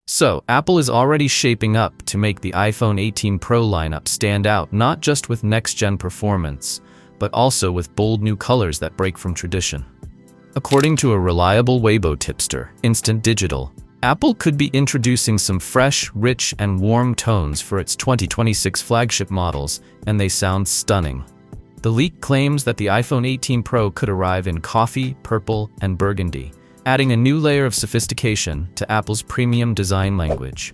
So, Apple is already shaping up to make the iPhone 18 Pro lineup stand out not just with next-gen performance, but also with bold new colors that break from tradition. According to a reliable Weibo tipster, Instant Digital, Apple could be introducing some fresh, rich, and warm tones for its 2026 flagship models, and they sound stunning. The leak claims that the iPhone 18 Pro could arrive in coffee, purple, and burgundy, adding a new layer of sophistication to Apple's premium design language.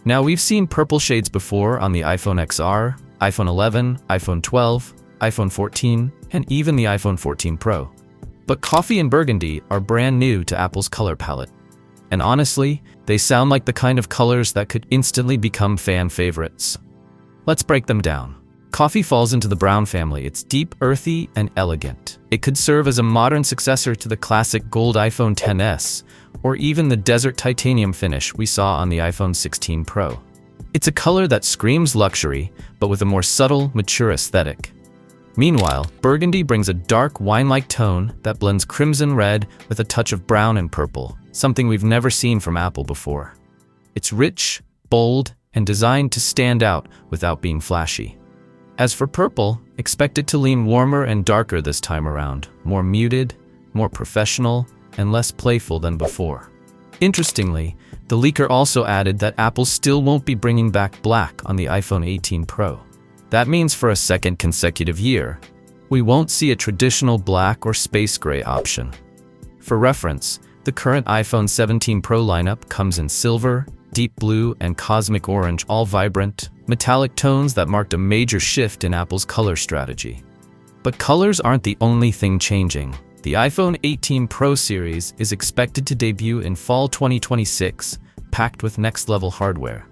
Now, we've seen purple shades before on the iPhone XR, iPhone 11, iPhone 12, iPhone 14, and even the iPhone 14 Pro. But coffee and burgundy are brand new to Apple's color palette. And honestly, they sound like the kind of colors that could instantly become fan favorites. Let's break them down. Coffee falls into the brown family. It's deep, earthy, and elegant. It could serve as a modern successor to the classic gold iPhone XS, or even the desert titanium finish we saw on the iPhone 16 Pro. It's a color that screams luxury, but with a more subtle, mature aesthetic. Meanwhile, burgundy brings a dark, wine-like tone that blends crimson red with a touch of brown and purple, something we've never seen from Apple before. It's rich, bold, and designed to stand out without being flashy. As for purple, expect it to lean warmer and darker this time around, more muted, more professional, and less playful than before. Interestingly, the leaker also added that Apple still won't be bringing back black on the iPhone 18 Pro. That means for a second consecutive year, we won't see a traditional black or space gray option. For reference, the current iPhone 17 Pro lineup comes in silver, deep blue, and cosmic orange, all vibrant, metallic tones that marked a major shift in Apple's color strategy. But colors aren't the only thing changing. The iPhone 18 Pro series is expected to debut in fall 2026, packed with next-level hardware.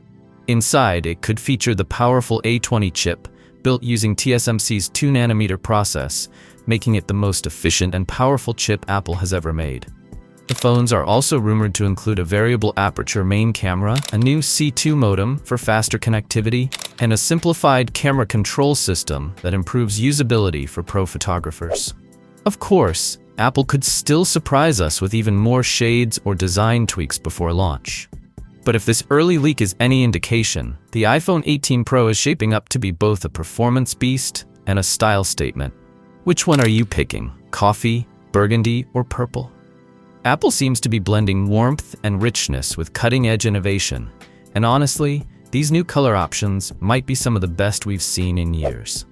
Inside, it could feature the powerful A20 chip, built using TSMC's 2nm process, making it the most efficient and powerful chip Apple has ever made. The phones are also rumored to include a variable aperture main camera, a new C2 modem for faster connectivity, and a simplified camera control system that improves usability for pro photographers. Of course, Apple could still surprise us with even more shades or design tweaks before launch. But if this early leak is any indication, the iPhone 18 Pro is shaping up to be both a performance beast and a style statement. Which one are you picking? Coffee, burgundy, or purple? Apple seems to be blending warmth and richness with cutting-edge innovation, and honestly, these new color options might be some of the best we've seen in years.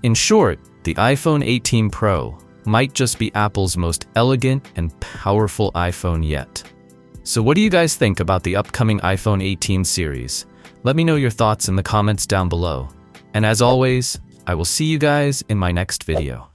In short, the iPhone 18 Pro might just be Apple's most elegant and powerful iPhone yet. So what do you guys think about the upcoming iPhone 18 series? Let me know your thoughts in the comments down below. And as always, I will see you guys in my next video.